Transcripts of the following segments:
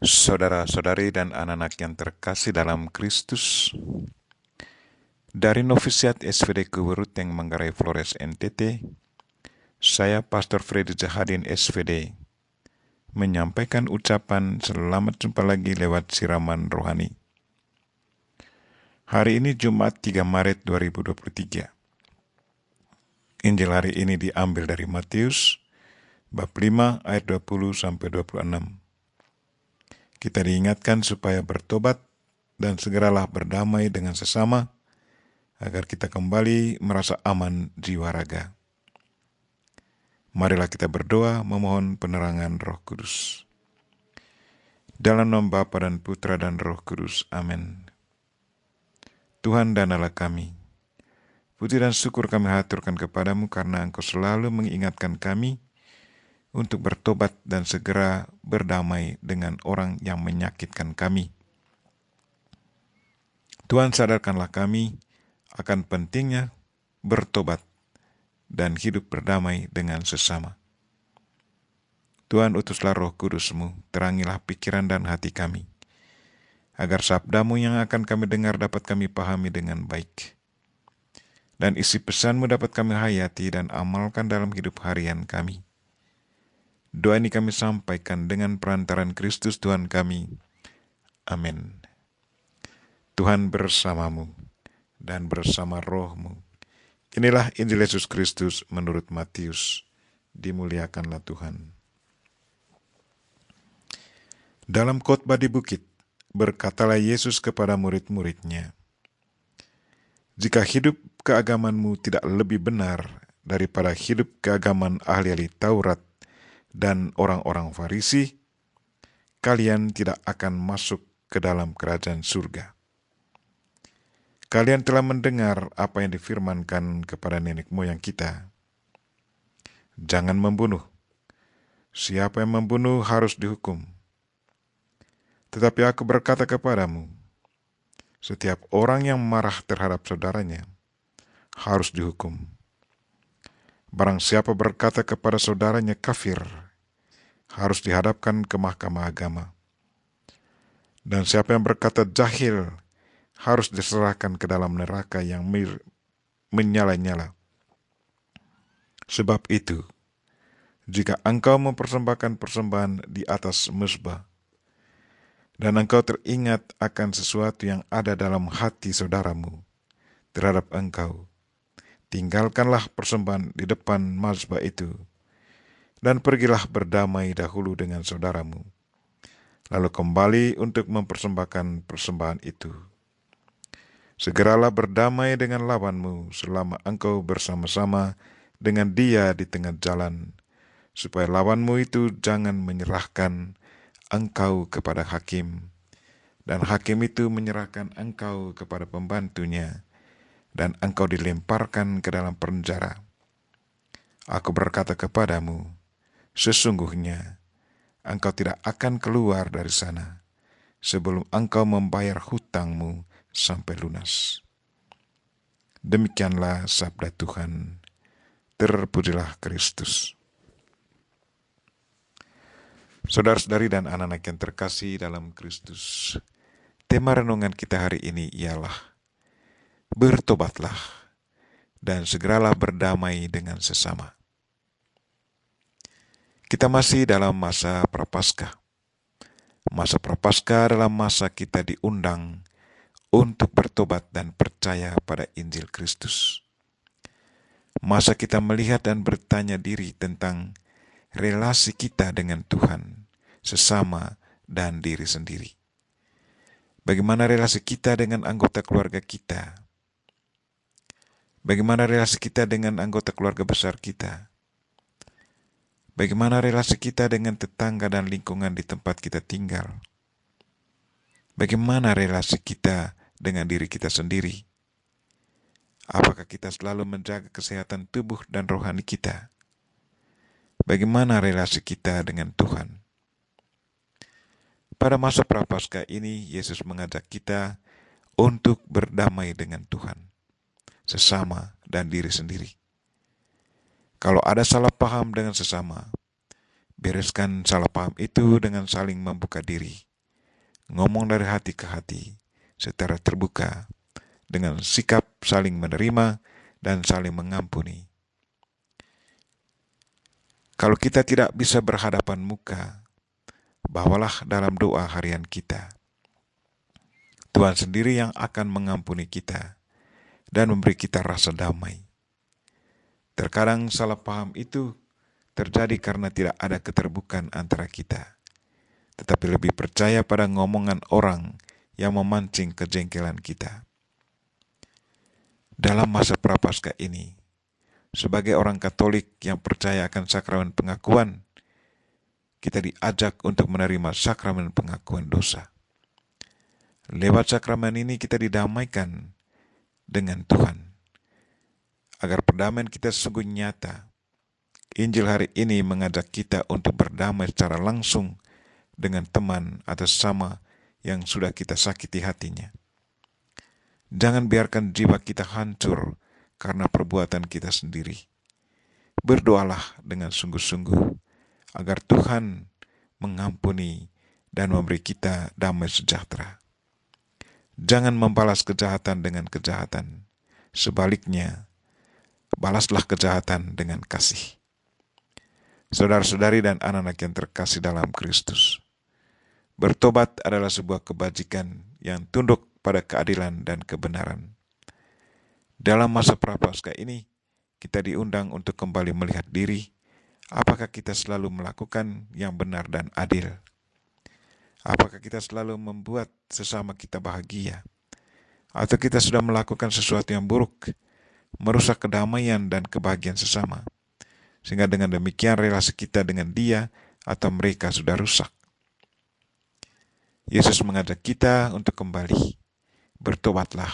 Saudara-saudari dan anak-anak yang terkasih dalam Kristus, dari Novisiat SVD Kuburut yang Manggarai Flores NTT, saya Pastor Freddy Zahadin SVD, menyampaikan ucapan selamat jumpa lagi lewat siraman rohani. Hari ini Jumat 3 Maret 2023. Injil hari ini diambil dari Matius, bab 5 ayat 20-26. Kita diingatkan supaya bertobat dan segeralah berdamai dengan sesama, agar kita kembali merasa aman jiwa raga. Marilah kita berdoa memohon penerangan Roh Kudus. Dalam nama Bapa dan Putra dan Roh Kudus. Amin. Tuhan dan Allah kami, puji dan syukur kami haturkan kepadamu karena Engkau selalu mengingatkan kami untuk bertobat dan segera berdamai dengan orang yang menyakitkan kami. Tuhan, sadarkanlah kami akan pentingnya bertobat dan hidup berdamai dengan sesama. Tuhan, utuslah Roh Kudus-Mu, terangilah pikiran dan hati kami, agar sabda-Mu yang akan kami dengar dapat kami pahami dengan baik, dan isi pesan-Mu dapat kami hayati dan amalkan dalam hidup harian kami. Doa ini kami sampaikan dengan perantaran Kristus Tuhan kami. Amin. Tuhan bersamamu dan bersama roh-Mu. Inilah Injil Yesus Kristus menurut Matius. Dimuliakanlah Tuhan. Dalam khotbah di bukit, berkatalah Yesus kepada murid-muridnya, "Jika hidup keagamanmu tidak lebih benar daripada hidup keagaman ahli-ahli Taurat dan orang-orang Farisi, kalian tidak akan masuk ke dalam kerajaan surga. Kalian telah mendengar apa yang difirmankan kepada nenek moyang kita. Jangan membunuh. Siapa yang membunuh harus dihukum. Tetapi aku berkata kepadamu, setiap orang yang marah terhadap saudaranya harus dihukum. Barang siapa berkata kepada saudaranya kafir, harus dihadapkan ke mahkamah agama. Dan siapa yang berkata jahil, harus diserahkan ke dalam neraka yang menyala-nyala. Sebab itu, jika engkau mempersembahkan persembahan di atas mezbah, dan engkau teringat akan sesuatu yang ada dalam hati saudaramu terhadap engkau, tinggalkanlah persembahan di depan mezbah itu, dan pergilah berdamai dahulu dengan saudaramu, lalu kembali untuk mempersembahkan persembahan itu. Segeralah berdamai dengan lawanmu selama engkau bersama-sama dengan dia di tengah jalan, supaya lawanmu itu jangan menyerahkan engkau kepada hakim, dan hakim itu menyerahkan engkau kepada pembantunya, dan engkau dilemparkan ke dalam penjara. Aku berkata kepadamu, sesungguhnya engkau tidak akan keluar dari sana sebelum engkau membayar hutangmu sampai lunas." Demikianlah sabda Tuhan. Terpujilah Kristus. Saudara-saudari dan anak-anak yang terkasih dalam Kristus, tema renungan kita hari ini ialah bertobatlah dan segeralah berdamai dengan sesama. Kita masih dalam masa Prapaskah. Masa Prapaskah adalah masa kita diundang untuk bertobat dan percaya pada Injil Kristus. Masa kita melihat dan bertanya diri tentang relasi kita dengan Tuhan, sesama, dan diri sendiri. Bagaimana relasi kita dengan anggota keluarga kita? Bagaimana relasi kita dengan anggota keluarga besar kita? Bagaimana relasi kita dengan tetangga dan lingkungan di tempat kita tinggal? Bagaimana relasi kita dengan diri kita sendiri? Apakah kita selalu menjaga kesehatan tubuh dan rohani kita? Bagaimana relasi kita dengan Tuhan? Pada masa Prapaskah ini, Yesus mengajak kita untuk berdamai dengan Tuhan, sesama, dan diri sendiri. Kalau ada salah paham dengan sesama, bereskan salah paham itu dengan saling membuka diri, ngomong dari hati ke hati, secara terbuka, dengan sikap saling menerima dan saling mengampuni. Kalau kita tidak bisa berhadapan muka, bawalah dalam doa harian kita. Tuhan sendiri yang akan mengampuni kita dan memberi kita rasa damai. Terkadang salah paham itu terjadi karena tidak ada keterbukaan antara kita, tetapi lebih percaya pada ngomongan orang yang memancing kejengkelan kita. Dalam masa prapaskah ini, sebagai orang Katolik yang percaya akan sakramen pengakuan, kita diajak untuk menerima sakramen pengakuan dosa. Lewat sakramen ini kita didamaikan dengan Tuhan, agar perdamaian kita sungguh nyata. Injil hari ini mengajak kita untuk berdamai secara langsung dengan teman atau sesama yang sudah kita sakiti hatinya. Jangan biarkan jiwa kita hancur karena perbuatan kita sendiri. Berdoalah dengan sungguh-sungguh agar Tuhan mengampuni dan memberi kita damai sejahtera. Jangan membalas kejahatan dengan kejahatan. Sebaliknya, balaslah kejahatan dengan kasih. Saudara-saudari dan anak-anak yang terkasih dalam Kristus, bertobat adalah sebuah kebajikan yang tunduk pada keadilan dan kebenaran. Dalam masa prapaskah ini, kita diundang untuk kembali melihat diri, apakah kita selalu melakukan yang benar dan adil? Apakah kita selalu membuat sesama kita bahagia? Atau kita sudah melakukan sesuatu yang buruk, merusak kedamaian dan kebahagiaan sesama, sehingga dengan demikian relasi kita dengan dia atau mereka sudah rusak. Yesus mengajak kita untuk kembali, bertobatlah,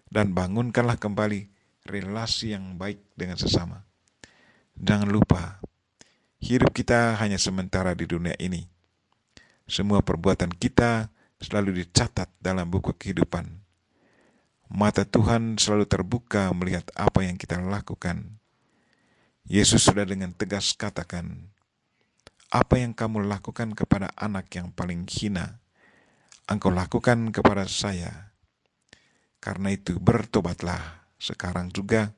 dan bangunkanlah kembali relasi yang baik dengan sesama. Jangan lupa, hidup kita hanya sementara di dunia ini. Semua perbuatan kita selalu dicatat dalam buku kehidupan. Mata Tuhan selalu terbuka melihat apa yang kita lakukan. Yesus sudah dengan tegas katakan, apa yang kamu lakukan kepada anak yang paling hina, engkau lakukan kepada saya. Karena itu bertobatlah sekarang juga,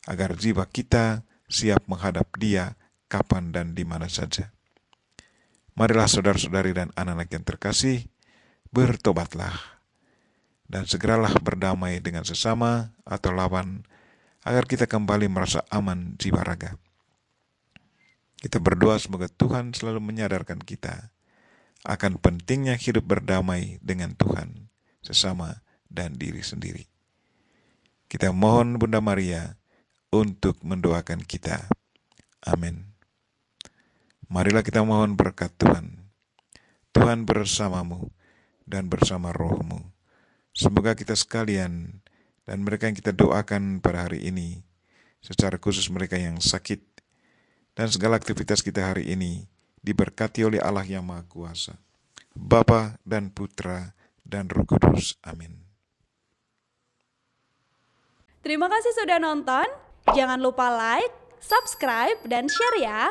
agar jiwa kita siap menghadap Dia kapan dan di mana saja. Marilah saudara-saudari dan anak-anak yang terkasih, bertobatlah, dan segeralah berdamai dengan sesama atau lawan, agar kita kembali merasa aman jiwa raga. Kita berdoa semoga Tuhan selalu menyadarkan kita akan pentingnya hidup berdamai dengan Tuhan, sesama, dan diri sendiri. Kita mohon Bunda Maria untuk mendoakan kita. Amin. Marilah kita mohon berkat Tuhan. Tuhan bersamamu dan bersama rohmu. Semoga kita sekalian dan mereka yang kita doakan pada hari ini, secara khusus mereka yang sakit, dan segala aktivitas kita hari ini diberkati oleh Allah yang Maha Kuasa, Bapa dan Putra dan Roh Kudus. Amin. Terima kasih sudah nonton. Jangan lupa like, subscribe, dan share ya.